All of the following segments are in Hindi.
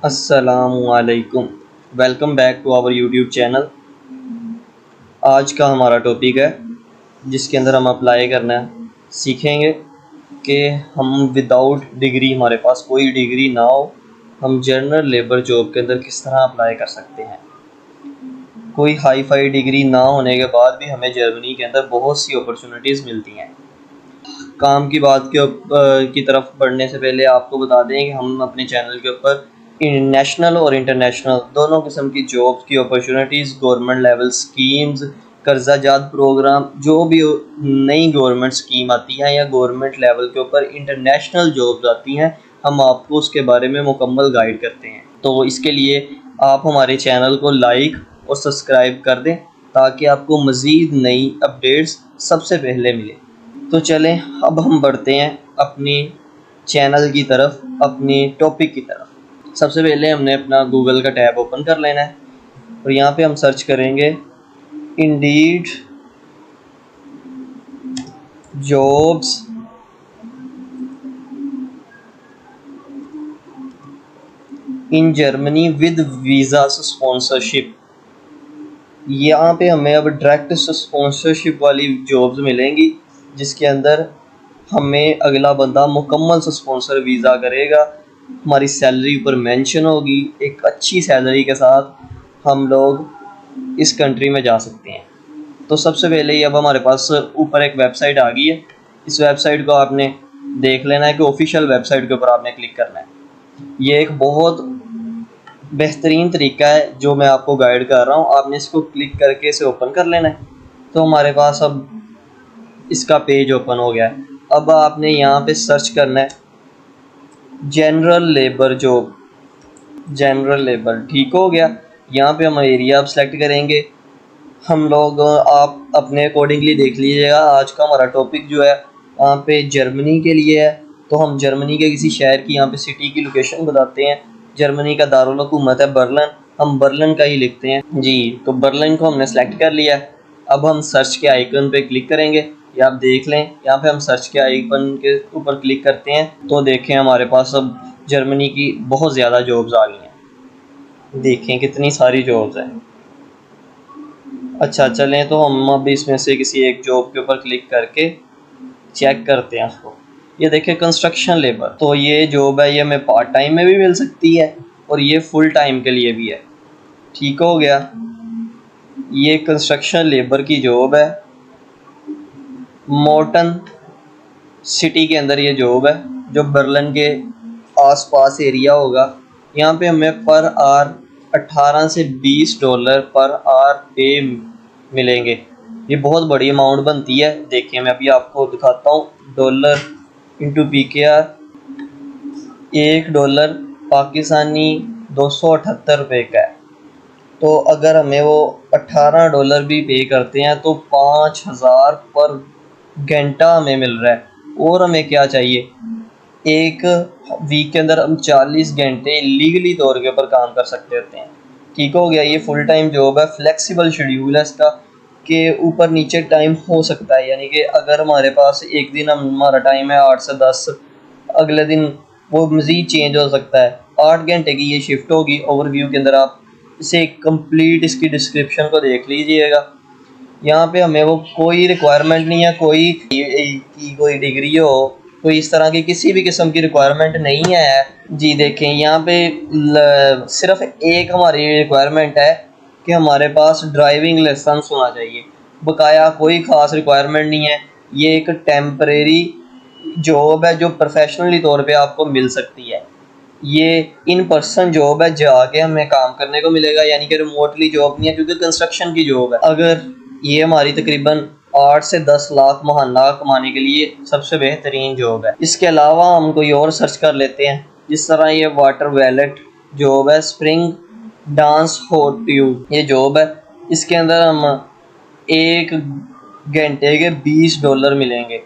अस्सलामुअलैकुम। Welcome back to our YouTube channel. आज का हमारा टॉपिक है जिसके अंदर हम अप्लाई करना सीखेंगे कि हम विदाउट डिग्री, हमारे पास कोई डिग्री ना हो, हम जनरल लेबर जॉब के अंदर किस तरह अप्लाई कर सकते हैं। कोई हाई फाई डिग्री ना होने के बाद भी हमें जर्मनी के अंदर बहुत सी अपॉर्चुनिटीज़ मिलती हैं। काम की बात की तरफ बढ़ने से पहले आपको बता दें कि हम अपने चैनल के ऊपर नेशनल और इंटरनेशनल दोनों किस्म की जॉब्स की अपॉर्चुनिटीज़, गवर्नमेंट लेवल स्कीम्स, कर्जा जात प्रोग्राम, जो भी नई गवर्नमेंट स्कीम आती है या गवर्नमेंट लेवल के ऊपर इंटरनेशनल जॉब्स आती हैं, हम आपको उसके बारे में मुकम्मल गाइड करते हैं। तो इसके लिए आप हमारे चैनल को लाइक और सब्सक्राइब कर दें ताकि आपको मज़ीद नई अपडेट्स सबसे पहले मिले। तो चलें अब हम बढ़ते हैं अपनी चैनल की तरफ, अपनी टॉपिक की तरफ। सबसे पहले हमने अपना गूगल का टैब ओपन कर लेना है और यहाँ पे हम सर्च करेंगे Indeed jobs in Germany with visa sponsorship. यहाँ पे हमें अब डायरेक्ट स्पॉन्सरशिप वाली जॉब्स मिलेंगी जिसके अंदर हमें अगला बंदा मुकम्मल स्पॉन्सर वीज़ा करेगा, हमारी सैलरी ऊपर मेंशन होगी, एक अच्छी सैलरी के साथ हम लोग इस कंट्री में जा सकते हैं। तो सबसे पहले ही अब हमारे पास ऊपर एक वेबसाइट आ गई है। इस वेबसाइट को आपने देख लेना है कि ऑफिशियल वेबसाइट के ऊपर आपने क्लिक करना है। ये एक बहुत बेहतरीन तरीका है जो मैं आपको गाइड कर रहा हूँ। आपने इसको क्लिक करके इसे ओपन कर लेना है। तो हमारे पास अब इसका पेज ओपन हो गया है। अब आपने यहाँ पे सर्च करना है general labour job, general labour, ठीक हो गया। यहाँ पे हम एरिया आप सेलेक्ट करेंगे। हम लोग आप अपने अकॉर्डिंगली देख लीजिएगा। आज का हमारा टॉपिक जो है यहाँ पे जर्मनी के लिए है, तो हम जर्मनी के किसी शहर की यहाँ पे सिटी की लोकेशन बताते हैं। जर्मनी का दारुल हुकूमत है बर्लिन, हम बर्लिन का ही लिखते हैं जी। तो बर्लिन को हमने सेलेक्ट कर लिया है। अब हम सर्च के आइकन पे क्लिक करेंगे। या आप देख लें यहाँ पे हम सर्च के आइकन के ऊपर क्लिक करते हैं तो देखें हमारे पास अब जर्मनी की बहुत ज़्यादा जॉब्स आ गई हैं। देखें कितनी सारी जॉब्स हैं। अच्छा चलें तो हम अब इसमें से किसी एक जॉब के ऊपर क्लिक करके चेक करते हैं उसको। ये देखें कंस्ट्रक्शन लेबर, तो ये जॉब है, ये हमें पार्ट टाइम में भी मिल सकती है और ये फुल टाइम के लिए भी है। ठीक हो गया। ये कंस्ट्रक्शन लेबर की जॉब है, मॉर्टन सिटी के अंदर ये जॉब है जो बर्लिन के आसपास एरिया होगा। यहाँ पे हमें पर आवर 18 से $20 पर आवर पे मिलेंगे। ये बहुत बड़ी अमाउंट बनती है। देखिए मैं अभी आपको दिखाता हूँ। डॉलर इंटू PKR, $1 पाकिस्तानी $278 का है। तो अगर हमें वो $18 भी पे करते हैं तो 5000 पर घंटा हमें मिल रहा है। और हमें क्या चाहिए, एक वीक के अंदर हम 40 घंटे लीगली तौर के ऊपर काम कर सकते होते हैं। ठीक हो गया। ये फुल टाइम जॉब है, फ्लेक्सिबल शेड्यूल है इसका, के ऊपर नीचे टाइम हो सकता है। यानी कि अगर हमारे पास एक दिन हमारा टाइम है 8 से 10, अगले दिन वो मज़ीद चेंज हो सकता है। 8 घंटे की ये शिफ्ट होगी। ओवरव्यू के अंदर आप इसे कंप्लीट इसकी डिस्क्रिप्शन को देख लीजिएगा। यहाँ पे हमें वो कोई रिक्वायरमेंट नहीं है कोई डिग्री हो, कोई इस तरह की किसी भी किस्म की रिक्वायरमेंट नहीं है जी। देखें यहाँ पे सिर्फ एक हमारी रिक्वायरमेंट है कि हमारे पास ड्राइविंग लाइसेंस होना चाहिए। बकाया कोई ख़ास रिक्वायरमेंट नहीं है। ये एक टेम्परेरी जॉब है जो प्रोफेशनली तौर पे आपको मिल सकती है। ये इन पर्सन जॉब है, जाके हमें काम करने को मिलेगा, यानी कि रिमोटली जॉब नहीं है क्योंकि कंस्ट्रक्शन की जॉब है। अगर ये हमारी तकरीबन 8 से 10 लाख महाना कमाने के लिए सबसे बेहतरीन जॉब है। इसके अलावा हम कोई और सर्च कर लेते हैं। जिस तरह ये वाटर वैलेट जॉब है, स्प्रिंग डांस फॉर ट्यूब ये जॉब है। इसके अंदर हम एक घंटे के $20 मिलेंगे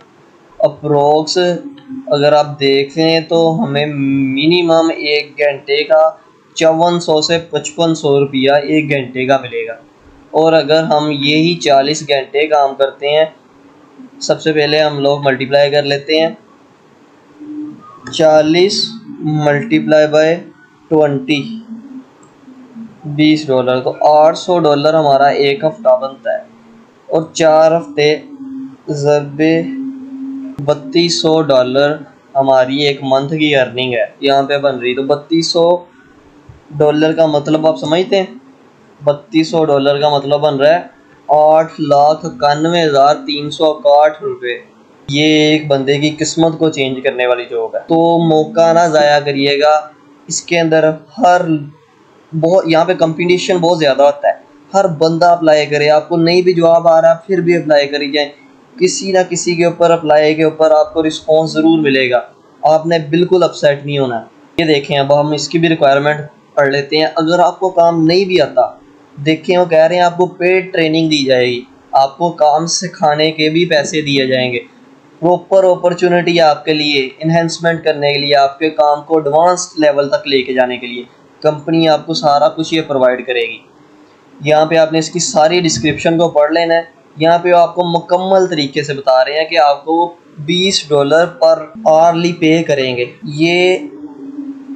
अप्रोक्स। अगर आप देखें तो हमें मिनिमम एक घंटे का 5400 से 5500 रुपया एक घंटे का मिलेगा। और अगर हम यही 40 घंटे काम करते हैं, सबसे पहले हम लोग मल्टीप्लाई कर लेते हैं। 40 मल्टीप्लाई बाय $20 तो $800 हमारा एक हफ्ता बनता है, और 4 हफ्ते ज़रबे $3200 हमारी एक मंथ की अर्निंग है यहाँ पे बन रही। तो $3200 का मतलब आप समझते हैं, $3200 का मतलब बन रहा है 8,91,361 ये एक बंदे की किस्मत को चेंज करने वाली जॉब है। तो मौका ना ज़ाया करिएगा। इसके अंदर यहाँ पे कंपटीशन बहुत ज़्यादा होता है। हर बंदा अप्लाई करे, आपको नहीं भी जवाब आ रहा फिर भी अप्लाई करी जाए, किसी ना किसी के ऊपर अप्लाई के ऊपर आपको रिस्पॉन्स ज़रूर मिलेगा। आपने बिल्कुल अपसेट नहीं होना। ये देखें, अब हम इसकी भी रिक्वायरमेंट पढ़ लेते हैं। अगर आपको काम नहीं भी आता, देखें वो कह रहे हैं आपको पेड ट्रेनिंग दी जाएगी, आपको काम सिखाने के भी पैसे दिए जाएंगे, प्रॉपर अपॉर्चुनिटी आपके लिए इन्हेंसमेंट करने के लिए, आपके काम को एडवांस लेवल तक लेके जाने के लिए कंपनी आपको सारा कुछ ये प्रोवाइड करेगी। यहाँ पे आपने इसकी सारी डिस्क्रिप्शन को पढ़ लेना है। यहाँ पे आपको मुकम्मल तरीके से बता रहे हैं कि आपको $20 पर आवरली पे करेंगे। ये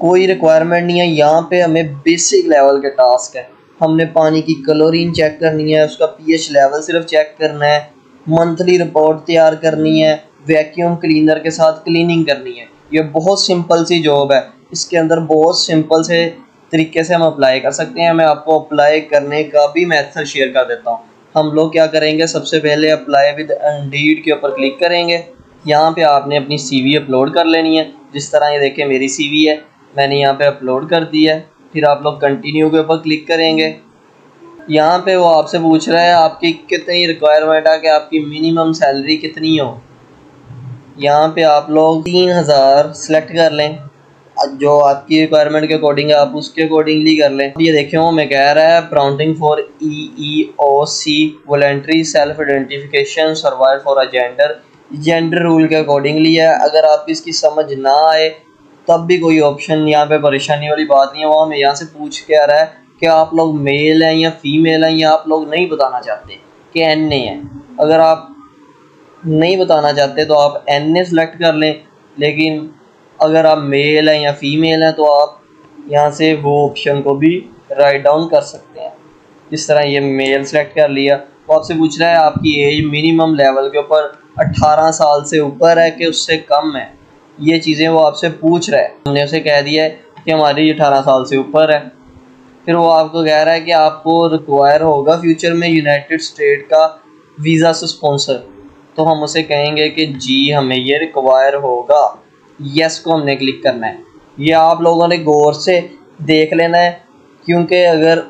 कोई रिक्वायरमेंट नहीं है, यहाँ पे हमें बेसिक लेवल के टास्क है। हमने पानी की क्लोरीन चेक करनी है, उसका पीएच लेवल सिर्फ चेक करना है, मंथली रिपोर्ट तैयार करनी है, वैक्यूम क्लीनर के साथ क्लीनिंग करनी है। ये बहुत सिंपल सी जॉब है। इसके अंदर बहुत सिंपल से तरीके से हम अप्लाई कर सकते हैं। मैं आपको अप्लाई करने का भी मेथड शेयर कर देता हूँ। हम लोग क्या करेंगे, सबसे पहले अप्लाई विद इंडीड के ऊपर क्लिक करेंगे। यहाँ पे आपने अपनी सीवी अपलोड कर लेनी है। जिस तरह ये देखें मेरी सीवी है, मैंने यहाँ पे अपलोड कर दी है। फिर आप लोग कंटिन्यू के ऊपर क्लिक करेंगे। यहाँ पे वो आपसे पूछ रहा है आपकी कितनी रिक्वायरमेंट है, कि आपकी मिनिमम सैलरी कितनी हो। यहाँ पे आप लोग 3000 सेलेक्ट कर लें, जो आपकी रिक्वायरमेंट के अकॉर्डिंग है आप उसके अकॉर्डिंगली कर लें। ये देखें वो मैं कह रहा है prompting for EEOC voluntary self identification survive for a gender rule के अकॉर्डिंगली है। अगर आप इसकी समझ ना आए तब भी कोई ऑप्शन, यहाँ पे परेशानी वाली बात नहीं है। वो हमें यहाँ से पूछ के आ रहा है कि आप लोग मेल हैं या फीमेल हैं, या आप लोग नहीं बताना चाहते कि NA है। अगर आप नहीं बताना चाहते तो आप NA सेलेक्ट कर लें, लेकिन अगर आप मेल हैं या फीमेल हैं तो आप यहाँ से वो ऑप्शन को भी राइट डाउन कर सकते हैं। जिस तरह ये मेल सेलेक्ट कर लिया, वो आपसे पूछ रहा है आपकी एज मिनिमम लेवल के ऊपर 18 साल से ऊपर है कि उससे कम है। ये चीज़ें वो आपसे पूछ रहा है। हमने उसे कह दिया है कि हमारी 18 साल से ऊपर है। फिर वो आपको कह रहा है कि आपको रिक्वायर होगा फ्यूचर में यूनाइटेड स्टेट का वीज़ा स्पॉन्सर। तो हम उसे कहेंगे कि जी हमें ये रिक्वायर होगा, यस को हमने क्लिक करना है। ये आप लोगों ने गौर से देख लेना है, क्योंकि अगर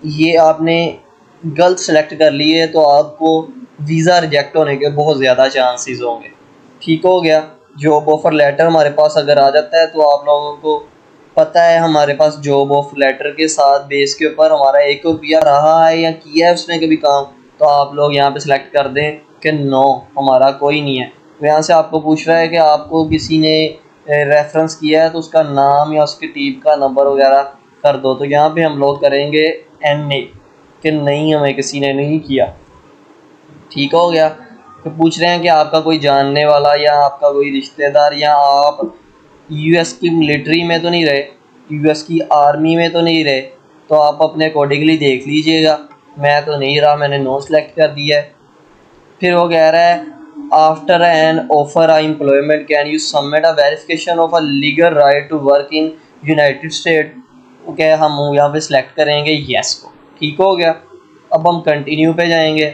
ये आपने गलत सेलेक्ट कर लिए तो आपको वीज़ा रिजेक्ट होने के बहुत ज़्यादा चांसेस होंगे। ठीक हो गया। जॉब ऑफर लेटर हमारे पास अगर आ जाता है तो आप लोगों को पता है हमारे पास जॉब ऑफर लेटर के साथ बेस के ऊपर हमारा एक रुपया रहा है या किया है उसने कभी काम, तो आप लोग यहाँ पे सिलेक्ट कर दें कि नो हमारा कोई नहीं है। तो यहाँ से आपको पूछ रहा है कि आपको किसी ने रेफरेंस किया है तो उसका नाम या उसके टीम का नंबर वगैरह कर दो। तो यहाँ पे हम लोग करेंगे NA कि नहीं हमें किसी ने नहीं किया। ठीक हो गया। तो पूछ रहे हैं कि आपका कोई जानने वाला या आपका कोई रिश्तेदार, या आप US की मिलिट्री में तो नहीं रहे, US की आर्मी में तो नहीं रहे, तो आप अपने अकॉर्डिंगली देख लीजिएगा। मैं तो नहीं रहा, मैंने नो सेलेक्ट कर दिया है। फिर वो कह रहा है after an offer of employment can you submit a verification of a legal right to work in United State. क्या हम यहाँ पे सिलेक्ट करेंगे यस को। ठीक हो गया। अब हम कंटिन्यू पे जाएंगे।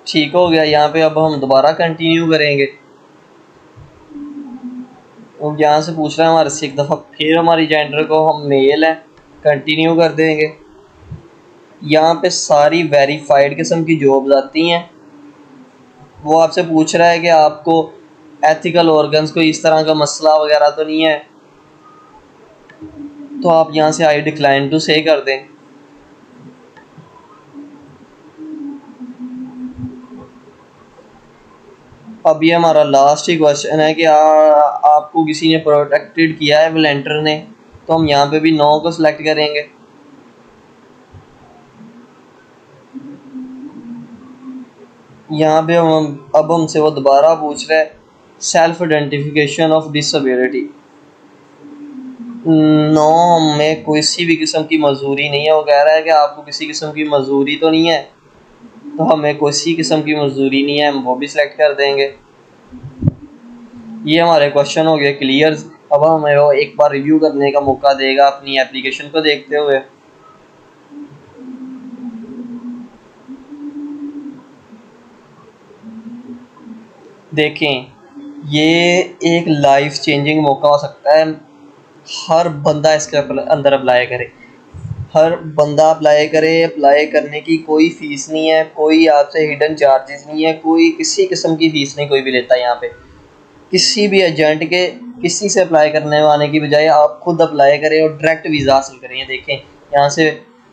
ठीक हो गया। यहाँ पे अब हम दोबारा कंटिन्यू करेंगे। और यहाँ से पूछ रहा है हमारे से एक दफ़ा फिर हमारी जेंडर को, हम मेल है, कंटिन्यू कर देंगे। यहाँ पे सारी वेरीफाइड किस्म की जॉब्स आती हैं। वो आपसे पूछ रहा है कि आपको एथिकल ऑर्गन्स को इस तरह का मसला वगैरह तो नहीं है, तो आप यहाँ से आई डिक्लाइन टू से कर दें। अब ये हमारा लास्ट ही क्वेश्चन है कि आपको किसी ने प्रोटेक्टेड किया है वॉलंटियर ने, तो हम यहाँ पे भी नो को सिलेक्ट करेंगे। यहाँ पे अब हमसे वो दोबारा पूछ रहा है self identification of disability. No, हमें किसी भी किस्म की मजदूरी नहीं है। वो कह रहा है कि आपको किसी किस्म की मजदूरी तो नहीं है, तो हमें किसी किस्म की मजदूरी नहीं है, हम वो भी सिलेक्ट कर देंगे। ये हमारे क्वेश्चन हो गए क्लियर। अब हमें वो एक बार रिव्यू करने का मौका देगा अपनी एप्लीकेशन को देखते हुए। देखें, ये एक लाइफ चेंजिंग मौका हो सकता है। हर बंदा इसके अंदर अप्लाई करे, हर बंदा अप्लाई करे। अप्लाई करने की कोई फ़ीस नहीं है, कोई आपसे हिडन चार्जेस नहीं है, कोई किसी किस्म की फ़ीस नहीं कोई भी लेता है यहाँ पे। किसी भी एजेंट के किसी से अप्लाई करने आने की बजाय आप खुद अप्लाई करें और डायरेक्ट वीज़ा हासिल करें। ये देखें, यहाँ से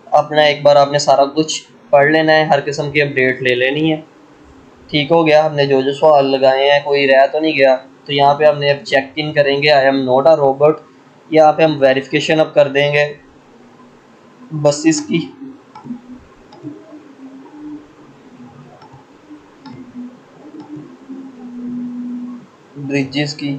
अपना एक बार आपने सारा कुछ पढ़ लेना है, हर किस्म की अपडेट ले लेनी है। ठीक हो गया, हमने जो जो सवाल लगाए हैं कोई रह तो नहीं गया। तो यहाँ पे हमने अब चेक इन करेंगे I am not a robot. यहाँ पे हम वेरिफिकेशन अब कर देंगे बसेस की। ब्रिजेस की।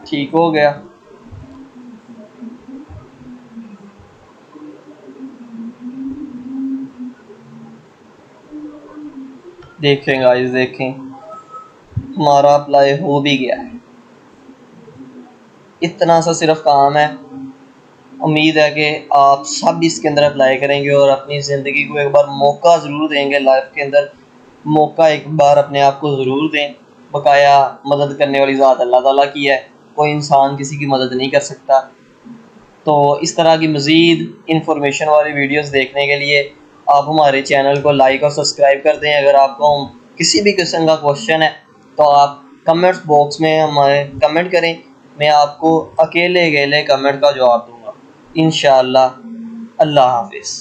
ठीक हो गया। देखें गाइस, देखें हमारा अप्लाई हो भी गया है। इतना सा सिर्फ काम है। उम्मीद है कि आप सब इसके अंदर अप्लाई करेंगे और अपनी ज़िंदगी को एक बार मौका ज़रूर देंगे। लाइफ के अंदर मौका एक बार अपने आप को ज़रूर दें। बकाया मदद करने वाली ज़ात अल्लाह ताला की है, कोई इंसान किसी की मदद नहीं कर सकता। तो इस तरह की मज़ीद इंफॉर्मेशन वाली वीडियोस देखने के लिए आप हमारे चैनल को लाइक और सब्सक्राइब कर दें। अगर आपको किसी भी किस्म का क्वेश्चन है तो आप कमेंट्स बॉक्स में हमारे कमेंट करें, मैं आपको अकेले अकेले कमेंट का जवाब दूँगा इंशाअल्लाह। अल्लाह हाफिज़।